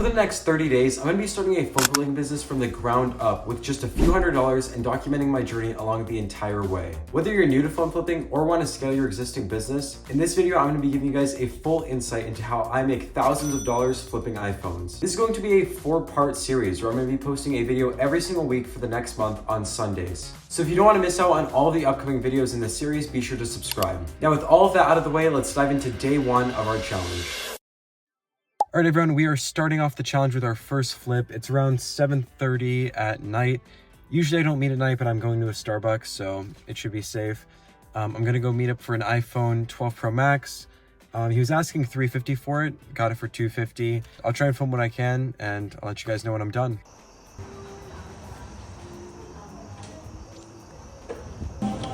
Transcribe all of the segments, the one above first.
Over the next 30 days, I'm going to be starting a phone flipping business from the ground up with just a few $100s and documenting my journey along the entire way. Whether you're new to phone flipping or want to scale your existing business, in this video, I'm going to be giving you guys a full insight into how I make thousands of dollars flipping iPhones. This is going to be a 4-part series where I'm going to be posting a video every single week for the next month on Sundays. So if you don't want to miss out on all the upcoming videos in this series, be sure to subscribe. Now with all of that out of the way, let's dive into day 1 of our challenge. All right, everyone, we are starting off the challenge with our first flip. It's around 7:30 at night. Usually I don't meet at night, but I'm going to a Starbucks, so it should be safe. I'm gonna go meet up for an iPhone 12 Pro Max. He was asking $350 for it, got it for $250. I'll try and film what I can, and I'll let you guys know when I'm done.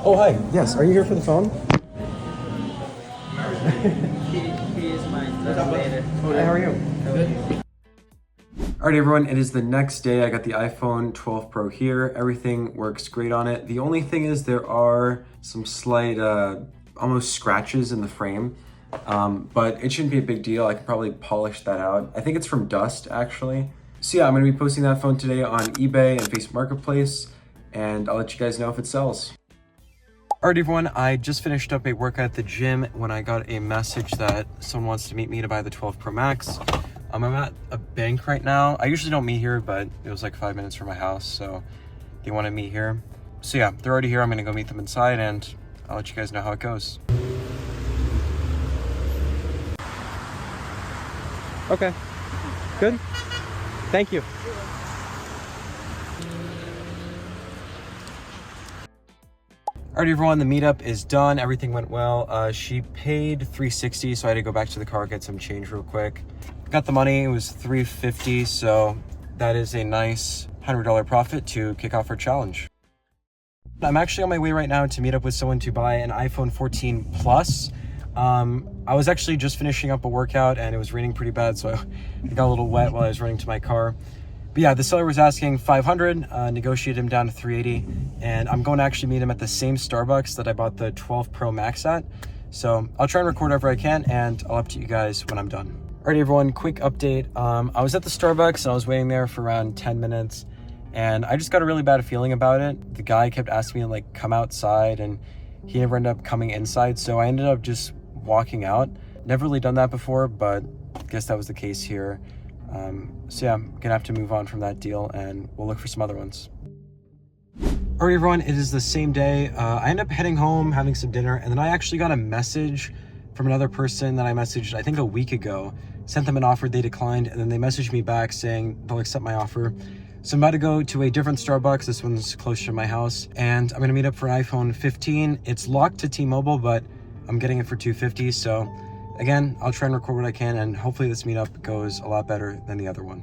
Oh, hi. Yes, are you here for the phone? He is my translator. Hey, how are you? Good. All right, everyone, it is the next day. I got the iPhone 12 Pro here. Everything works great on it. The only thing is there are some slight, almost scratches in the frame, but it shouldn't be a big deal. I can probably polish that out. I think it's from dust, actually. So yeah, I'm gonna be posting that phone today on eBay and Facebook Marketplace, and I'll let you guys know if it sells. All right, everyone, I just finished up a workout at the gym when I got a message that someone wants to meet me to buy the 12 Pro Max. I'm at a bank right now. I usually don't meet here, but it was like 5 minutes from my house, so they want to meet here. So yeah, they're already here. I'm gonna go meet them inside, and I'll let you guys know how it goes. Okay, good. Thank you. All right, everyone, the meetup is done. Everything went well. She paid $360, so I had to go back to the car, get some change real quick. Got the money, it was $350, so that is a nice $100 profit to kick off our challenge. I'm actually on my way right now to meet up with someone to buy an iPhone 14 Plus. I was actually just finishing up a workout and it was raining pretty bad, so I got a little wet while I was running to my car. But yeah, the seller was asking $500, negotiated him down to $380, and I'm going to actually meet him at the same Starbucks that I bought the 12 Pro Max at. So I'll try and record whatever I can, and I'll update you guys when I'm done. All right, everyone, quick update. I was at the Starbucks and I was waiting there for around 10 minutes, and I just got a really bad feeling about it. The guy kept asking me to like come outside, and he never ended up coming inside, so I ended up just walking out. Never really done that before, but I guess that was the case here. So yeah, I'm gonna have to move on from that deal, and we'll look for some other ones. All right, everyone, it is the same day. I ended up heading home, having some dinner, and then I actually got a message from another person that I messaged, I think a week ago, sent them an offer, they declined, and then they messaged me back saying they'll accept my offer. So I'm about to go to a different Starbucks. This one's closer to my house, and I'm gonna meet up for an iPhone 15. It's locked to T-Mobile, but I'm getting it for $250, so again, I'll try and record what I can, and hopefully this meetup goes a lot better than the other one.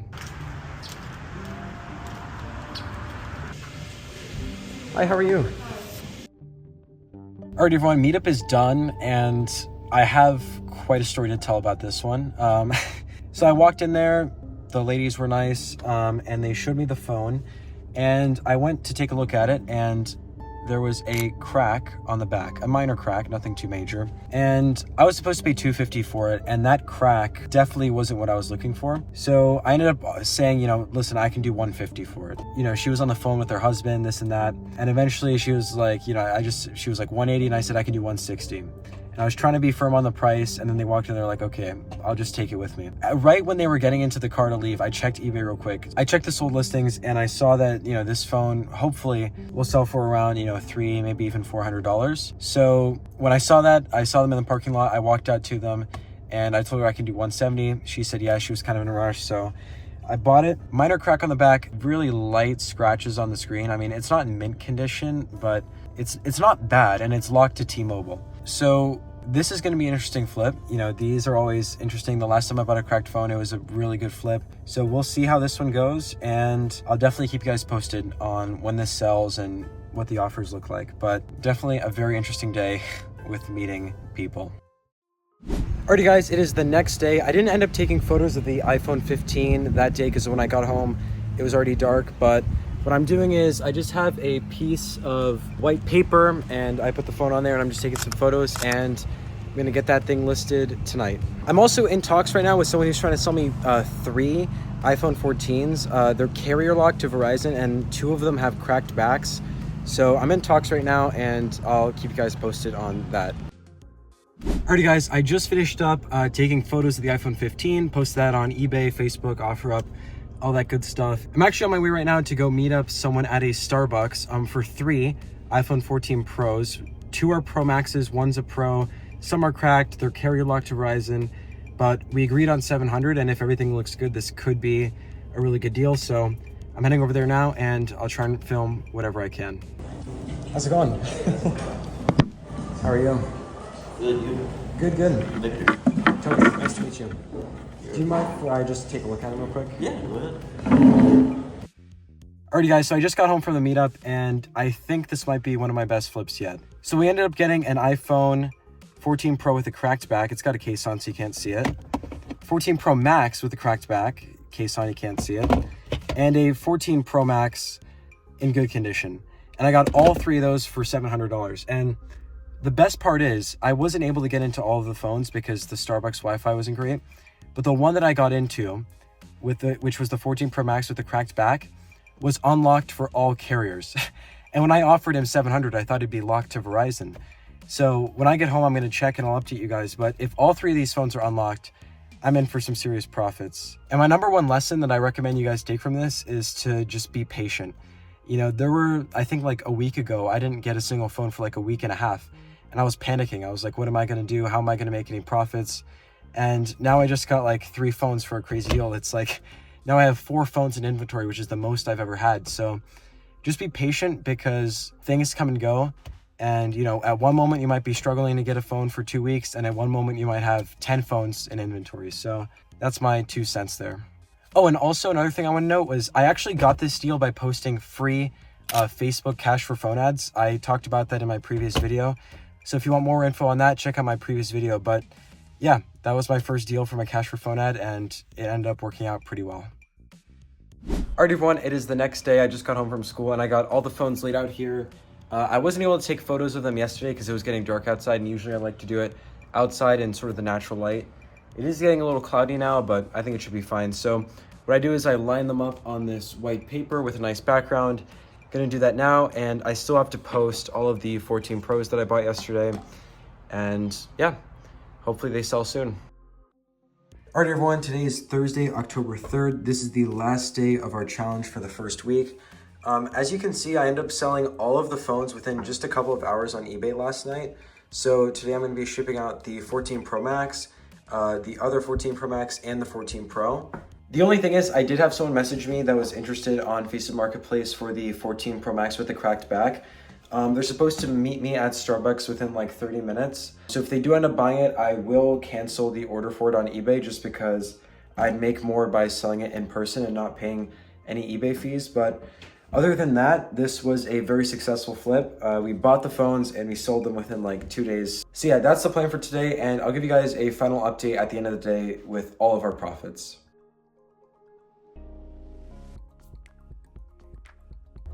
Hi, how are you? All right, everyone, meetup is done, and I have quite a story to tell about this one. So I walked in there, the ladies were nice, and they showed me the phone, and I went to take a look at it, and there was a crack on the back, a minor crack, nothing too major. And I was supposed to pay $250 for it, and that crack definitely wasn't what I was looking for. So I ended up saying, you know, listen, I can do $150 for it. You know, she was on the phone with her husband, this and that. And eventually she was like, you know, she was like $180, and I said, I can do $160. And I was trying to be firm on the price, and then they walked in, they're like, okay, I'll just take it with me. Right when they were getting into the car to leave, I checked eBay real quick. I checked the sold listings, and I saw that, you know, this phone hopefully will sell for around, you know, $300, maybe even $400. So when I saw that, I saw them in the parking lot, I walked out to them, and I told her I can do $170. She said, yeah, she was kind of in a rush, so I bought it. Minor crack on the back, really light scratches on the screen. I mean, it's not in mint condition, but it's not bad, and it's locked to T-Mobile. So this is going to be an interesting flip. You know, these are always interesting. The last time I bought a cracked phone, it was a really good flip. So we'll see how this one goes, and I'll definitely keep you guys posted on when this sells and what the offers look like. But definitely a very interesting day with meeting people. Alrighty, guys, it is the next day. I didn't end up taking photos of the iPhone 15 that day because when I got home, it was already dark. But what I'm doing is I just have a piece of white paper, and I put the phone on there, and I'm just taking some photos. And gonna get that thing listed tonight. I'm also in talks right now with someone who's trying to sell me 3 iPhone 14s. They're carrier locked to Verizon, and 2 of them have cracked backs. So I'm in talks right now, and I'll keep you guys posted on that. Alrighty guys, I just finished up taking photos of the iPhone 15, posted that on eBay, Facebook, OfferUp, all that good stuff. I'm actually on my way right now to go meet up someone at a Starbucks for 3 iPhone 14 Pros. 2 are Pro Maxes, 1's a Pro. Some are cracked, they're carrier locked to Verizon, but we agreed on 700, and if everything looks good, this could be a really good deal. So I'm heading over there now, and I'll try and film whatever I can. How's it going? How are you? Good, you? Good, good. Tony, nice to meet you. Do you mind if I just take a look at it real quick? Yeah, go ahead. Alrighty guys, so I just got home from the meetup, and I think this might be one of my best flips yet. So we ended up getting an iPhone 14 Pro with a cracked back. It's got a case on so you can't see it. 14 Pro Max with a cracked back. Case on, you can't see it. And a 14 Pro Max in good condition. And I got all 3 of those for $700. And the best part is I wasn't able to get into all of the phones because the Starbucks Wi-Fi wasn't great. But the one that I got into, which was the 14 Pro Max with the cracked back, was unlocked for all carriers. And when I offered him $700, I thought it'd be locked to Verizon. So when I get home, I'm going to check and I'll update you guys. But if all 3 of these phones are unlocked, I'm in for some serious profits. And my number 1 lesson that I recommend you guys take from this is to just be patient. You know, there were, I think like a week ago, I didn't get a single phone for like a week and a half. And I was panicking. I was like, what am I going to do? How am I going to make any profits? And now I just got like 3 phones for a crazy deal. It's like, now I have 4 phones in inventory, which is the most I've ever had. So just be patient because things come and go. And, you know, at one moment you might be struggling to get a phone for 2 weeks. And at one moment you might have 10 phones in inventory. So that's my 2 cents there. Oh, and also another thing I want to note was I actually got this deal by posting free Facebook cash for phone ads. I talked about that in my previous video. So if you want more info on that, check out my previous video. But yeah, that was my first deal for my cash for phone ad, and it ended up working out pretty well. Alright everyone, it is the next day. I just got home from school and I got all the phones laid out here. I wasn't able to take photos of them yesterday because it was getting dark outside, and usually I like to do it outside in sort of the natural light. It is getting a little cloudy now, but I think it should be fine. So what I do is I line them up on this white paper with a nice background. Gonna do that now, and I still have to post all of the 14 Pros that I bought yesterday. And yeah, hopefully they sell soon. All right, everyone, today is Thursday, October 3rd. This is the last day of our challenge for the first week. As you can see, I ended up selling all of the phones within just a couple of hours on eBay last night. So today I'm going to be shipping out the 14 Pro Max, the other 14 Pro Max, and the 14 Pro. The only thing is I did have someone message me that was interested on Facebook Marketplace for the 14 Pro Max with the cracked back. They're supposed to meet me at Starbucks within like 30 minutes. So if they do end up buying it, I will cancel the order for it on eBay just because I'd make more by selling it in person and not paying any eBay fees. But other than that, this was a very successful flip. We bought the phones and we sold them within like 2 days. So yeah, that's the plan for today. And I'll give you guys a final update at the end of the day with all of our profits.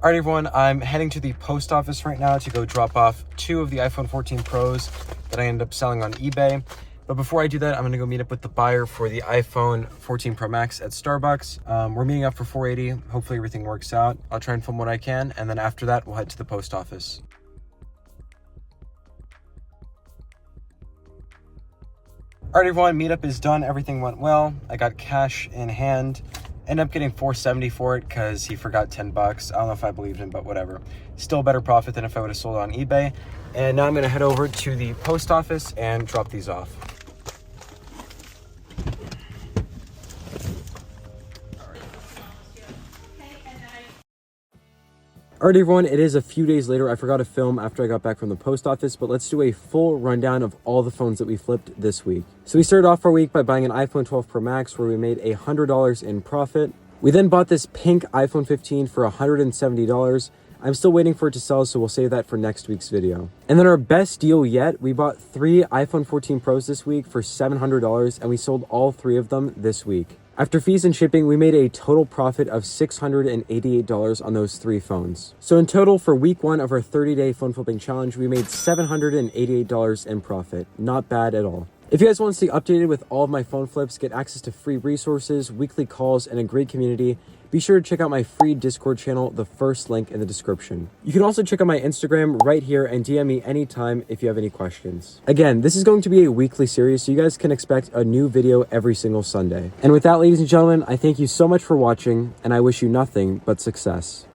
All right, everyone, I'm heading to the post office right now to go drop off 2 of the iPhone 14 Pros that I ended up selling on eBay. But before I do that, I'm gonna go meet up with the buyer for the iPhone 14 Pro Max at Starbucks. We're meeting up for 480. Hopefully everything works out. I'll try and film what I can. And then after that, we'll head to the post office. All right, everyone, meetup is done. Everything went well. I got cash in hand. Ended up getting $470 for it because he forgot $10. I don't know if I believed him, but whatever. Still a better profit than if I would have sold it on eBay. And now I'm going to head over to the post office and drop these off. Alright, everyone, it is a few days later. I forgot to film after I got back from the post office, but let's do a full rundown of all the phones that we flipped this week. So we started off our week by buying an iPhone 12 Pro Max where we made $100 in profit. We then bought this pink iPhone 15 for $170. I'm still waiting for it to sell, so we'll save that for next week's video. And then our best deal yet, we bought 3 iPhone 14 Pros this week for $700, and we sold all 3 of them this week. After fees and shipping, we made a total profit of $688 on those 3 phones. So in total, for week 1 of our 30-day phone flipping challenge, we made $788 in profit. Not bad at all. If you guys want to stay updated with all of my phone flips, get access to free resources, weekly calls, and a great community, be sure to check out my free Discord channel, the first link in the description. You can also check out my Instagram right here and DM me anytime if you have any questions. Again, this is going to be a weekly series, so you guys can expect a new video every single Sunday. And with that, ladies and gentlemen, I thank you so much for watching, and I wish you nothing but success.